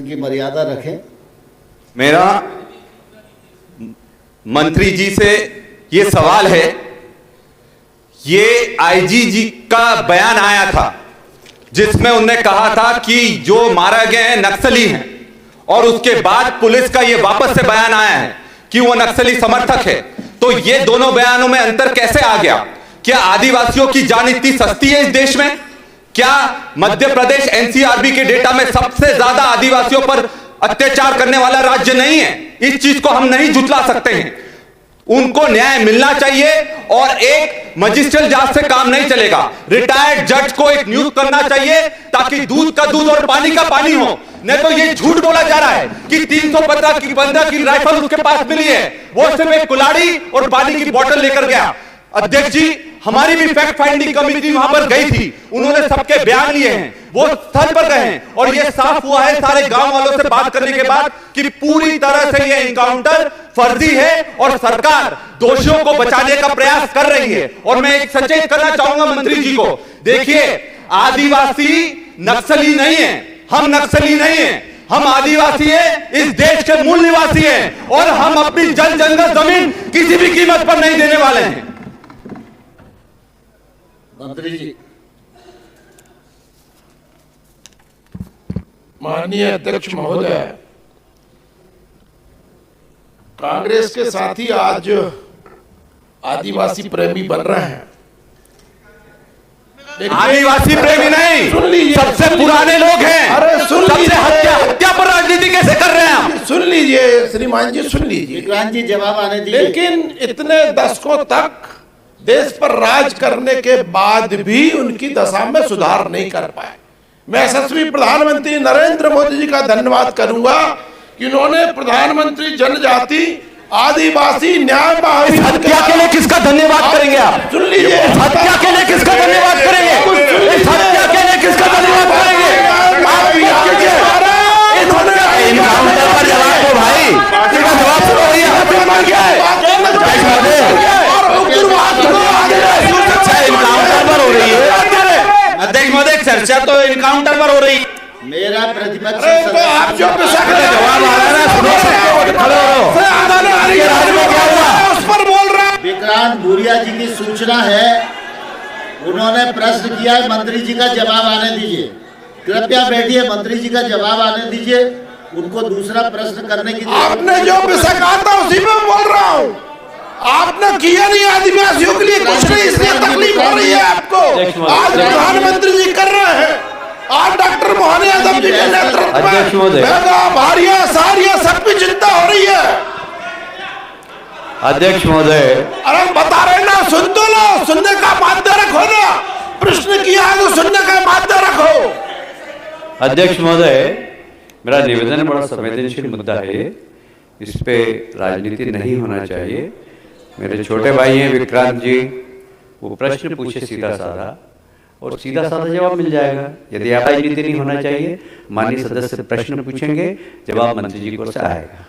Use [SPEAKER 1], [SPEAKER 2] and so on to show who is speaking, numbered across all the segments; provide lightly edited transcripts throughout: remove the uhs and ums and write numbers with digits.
[SPEAKER 1] प्रश्न की मर्यादा रखें।
[SPEAKER 2] मेरा मंत्री जी से ये सवाल है, ये आईजी जी का बयान आया था जिसमें उन्होंने कहा था कि जो मारे गए हैं नक्सली हैं, और उसके बाद पुलिस का ये वापस से बयान आया है कि वो नक्सली समर्थक है। तो ये दोनों बयानों में अंतर कैसे आ गया? क्या आदिवासियों की जान इतनी सस्ती है इस देश में? क्या मध्य प्रदेश एनसीआरबी के डेटा में सबसे ज्यादा आदिवासियों पर अत्याचार करने वाला राज्य नहीं है? इस चीज को हम नहीं झुठला सकते हैं। उनको न्याय मिलना चाहिए और एक मजिस्ट्रियल जांच से काम नहीं चलेगा। रिटायर्ड जज को एक नियुक्त करना चाहिए ताकि दूध का दूध और पानी का पानी हो। नहीं तो ये झूठ बोला जा रहा है कि 315 की राइफल उसके पास मिली है, वो सिर्फ एक कुल्हाड़ी और पानी की बोतल लेकर गया। अध्यक्ष जी, हमारी भी फैक्ट फाइंडिंग कमेटी वहां पर गई थी, उन्होंने सबके बयान लिए हैं, वो स्थल पर गए हैं और ये साफ हुआ है सारे गांव वालों से बात करने के बाद कि पूरी तरह से ये एनकाउंटर फर्जी है और सरकार दोषियों को बचाने का प्रयास कर रही है। और मैं एक सचेत करना चाहूंगा मंत्री जी को, देखिए आदिवासी नक्सली नहीं है, हम नक्सली नहीं है, हम आदिवासी हैं, इस देश के मूल निवासी हैं और हम अपनी जल जंगल जमीन किसी भी कीमत पर नहीं देने वाले हैं।
[SPEAKER 1] मंत्री जी।
[SPEAKER 3] माननीय अध्यक्ष महोदय, कांग्रेस के साथी आज आदिवासी प्रेमी बन रहे हैं।
[SPEAKER 2] आदिवासी प्रेमी नहीं,
[SPEAKER 3] सुन लीजिए,
[SPEAKER 2] सबसे पुराने लोग हैं।
[SPEAKER 3] अरे सुन लीजिए,
[SPEAKER 2] हत्या पर राजनीति कैसे कर रहे हैं आप?
[SPEAKER 3] सुन लीजिए श्रीमान जी, सुन लीजिए।
[SPEAKER 1] विक्रांत जी जवाब आने दीजिए।
[SPEAKER 3] लेकिन इतने दशकों तक देश पर राज करने के बाद भी उनकी दशा में सुधार नहीं कर पाए। मैं यशस्वी प्रधानमंत्री नरेंद्र मोदी जी का धन्यवाद करूंगा कि उन्होंने प्रधानमंत्री जनजाति आदिवासी न्याय महावीर।
[SPEAKER 2] हत्या के लिए किसका धन्यवाद करेंगे आप?
[SPEAKER 3] सुन लीजिए,
[SPEAKER 2] हत्या के लिए किसका धन्यवाद करेंगे? हत्या के लिए किसका धन्यवाद करेंगे? इनकाउंटर पर जवाब दो भाई, जवाब दो भैया, हत्या क्या है? इनकाउंटर पर हो रही है अध्यक्ष महोदय, चर्चा तो इनकाउंटर पर हो रही है।
[SPEAKER 1] मेरा प्रतिपक्ष
[SPEAKER 3] आप जो
[SPEAKER 2] जवाब आ रहा है ना,
[SPEAKER 3] उस पर बोल रहा है।
[SPEAKER 1] विक्रांत भूरिया जी की सूचना है, उन्होंने प्रश्न किया है, मंत्री जी का जवाब आने दीजिए। कृपया बैठिए, मंत्री जी का जवाब आने दीजिए, उनको दूसरा प्रश्न करने की।
[SPEAKER 3] आपने जो विषय कहा था उसी में बोल रहा हूँ। आपने किया नहीं आदिवासियों के लिए कुछ नहीं, इसलिए तकलीफ हो रही है आपको। आज प्रधानमंत्री जी कर रहे हैं, आज डॉक्टर मोहन यादव जी के नेतृत्व में भारिया सारिया सबकी चिंता हो रही है।
[SPEAKER 2] अध्यक्ष महोदय,
[SPEAKER 3] अरे बता रहे ना, सुन तो लो, सुनने का माध्य रखो ना, प्रश्न किया है तो सुनने का माध्य रखो।
[SPEAKER 4] अध्यक्ष महोदय, मेरा निवेदन बड़ा संवेदनशील मुद्दा है, इस पे राजनीति नहीं होना चाहिए। मेरे छोटे भाई हैं विक्रांत जी, वो प्रश्न पूछे सीधा साधा और सीधा साधा जवाब मिल जाएगा। यदि आप राजनीति नहीं होना चाहिए, माननीय सदस्य प्रश्न पूछेंगे, जवाब मंत्री जी को से आएगा।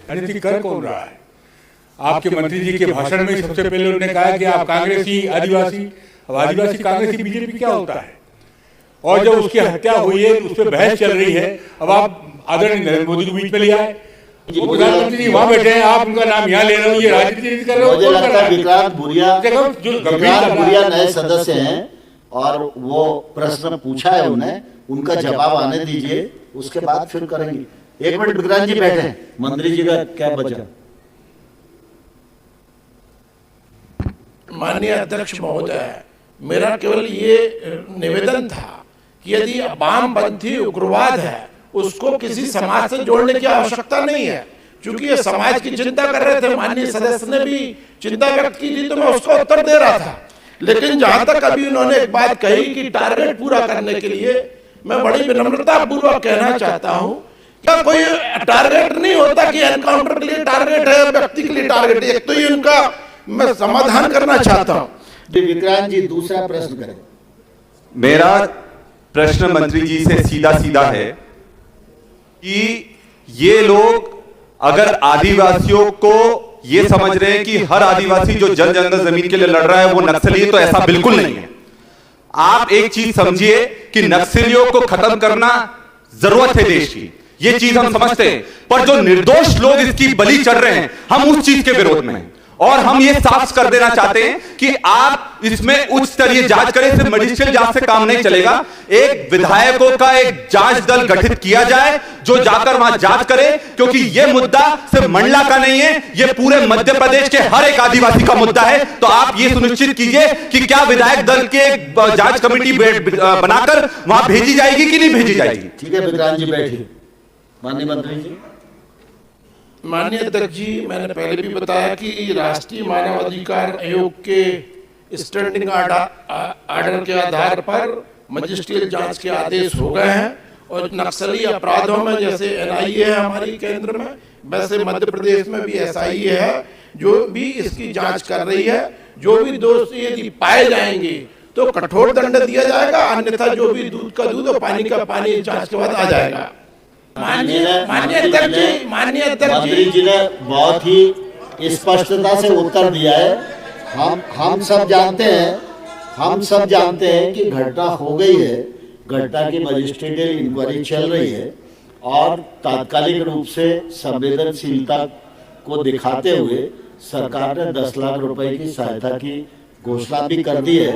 [SPEAKER 5] राजनीति कर कौन रहा है? आपके मंत्री जी के भाषण में सबसे पहले उन्होंने कहा कि आप कांग्रेसी आदिवासी। अब आदिवासी कांग्रेसी बीजेपी क्या होता है? और जब उसकी हत्या हुई है उस पर बहस चल रही है, अब आप आदरणीय नरेंद्र मोदी को बीच में ले आए। वो प्रधानमंत्री जी वहां बैठे हैं, आप उनका नाम यहाँ ले रहे हो, ये राजनीति कर रहे हो।
[SPEAKER 1] मुझे लगता है विक्रांत भूरिया नए सदस्य हैं और वो प्रश्न पूछा है उन्हें, उनका जवाब आने दीजिए, उसके बाद फिर करेंगे। एक मिनट विक्रांत जी बैठे, मंत्री जी का क्या बचा?
[SPEAKER 3] माननीय अध्यक्ष महोदय, मेरा केवल ये निवेदन था कि यदि वामपंथी उग्रवाद है उसको किसी समाज से जोड़ने की आवश्यकता नहीं है। क्योंकि ये समाज की चिंता कर रहे थे, माननीय सदस्य ने भी चिंता व्यक्त की थी, तो मैं उसका उत्तर दे रहा था। लेकिन जहां तक अभी उन्होंने एक बात कही कि टारगेट पूरा करने के लिए, मैं बड़ी विनम्रता पूर्वक कहना चाहता हूं, क्या कोई टारगेट नहीं होता कि एनकाउंटर के लिए टारगेट है, व्यक्ति के लिए टारगेट है। एक तो ये उनका मैं समाधान करना चाहता हूं।
[SPEAKER 1] विक्रांत जी दूसरा प्रश्न करें।
[SPEAKER 2] मेरा प्रश्न मंत्री जी से सीधा सीधा है कि ये लोग अगर आदिवासियों को ये समझ रहे हैं कि हर आदिवासी जो जल जंगल जमीन के लिए लड़ रहा है वो नक्सली है, तो ऐसा बिल्कुल नहीं है। आप एक चीज समझिए कि नक्सलियों को खत्म करना जरूरत है देश की, ये चीज हम समझते हैं, पर जो निर्दोष लोग इसकी बलि चढ़ रहे हैं, हम उस चीज के विरोध में हैं। और हम ये साफ कर देना चाहते हैं कि आप इसमें उच्च स्तरीय जांच करें, सिर्फ मजिस्ट्रेट जांच से काम नहीं चलेगा। एक विधायकों का एक जांच दल गठित किया जाए जो जाकर वहां जांच करे, क्योंकि यह मुद्दा सिर्फ मंडला का नहीं है, यह पूरे मध्य प्रदेश के हर एक आदिवासी का मुद्दा है। तो आप ये सुनिश्चित कीजिए कि क्या विधायक दल के जांच कमेटी बनाकर वहां भेजी जाएगी कि नहीं भेजी जाएगी।
[SPEAKER 1] ठीक है विक्रांत जी बैठिए। माननीय मंत्री जी।
[SPEAKER 3] माननीय अध्यक्ष जी, मैंने पहले भी बताया कि राष्ट्रीय मानवाधिकार आयोग के स्टैंडिंग आर्डर के आधार पर मजिस्ट्रियल जांच के आदेश हो गए हैं और नक्सली अपराधों में जैसे NIA है हमारी केंद्र में, वैसे मध्य प्रदेश में भी SIA है जो भी इसकी जांच कर रही है। जो भी दोषी यदि पाए जाएंगे तो कठोर दंड दिया जाएगा, अन्यथा जो भी दूध का दूध और पानी का पानी जांच के बाद आ जाएगा। माननीय अध्यक्ष जी,
[SPEAKER 1] मंत्री जी ने बहुत ही स्पष्टता से उत्तर दिया है। हम सब जानते हैं कि घटना हो गई है, घटना की मजिस्ट्रेटियल इंक्वायरी चल रही है और तात्कालिक रूप से संवेदनशीलता को दिखाते हुए सरकार ने 10 लाख रुपए की सहायता की घोषणा भी कर दी है।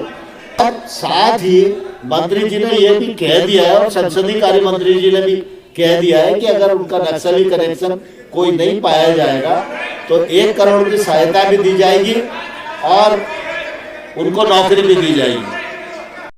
[SPEAKER 1] और साथ ही मंत्री जी ने यह भी कह दिया है और संसदीय कार्य मंत्री जी ने भी कह दिया है कि अगर उनका नक्सली कनेक्शन कोई नहीं पाया जाएगा तो 1 करोड़ की सहायता भी दी जाएगी और उनको नौकरी भी दी जाएगी।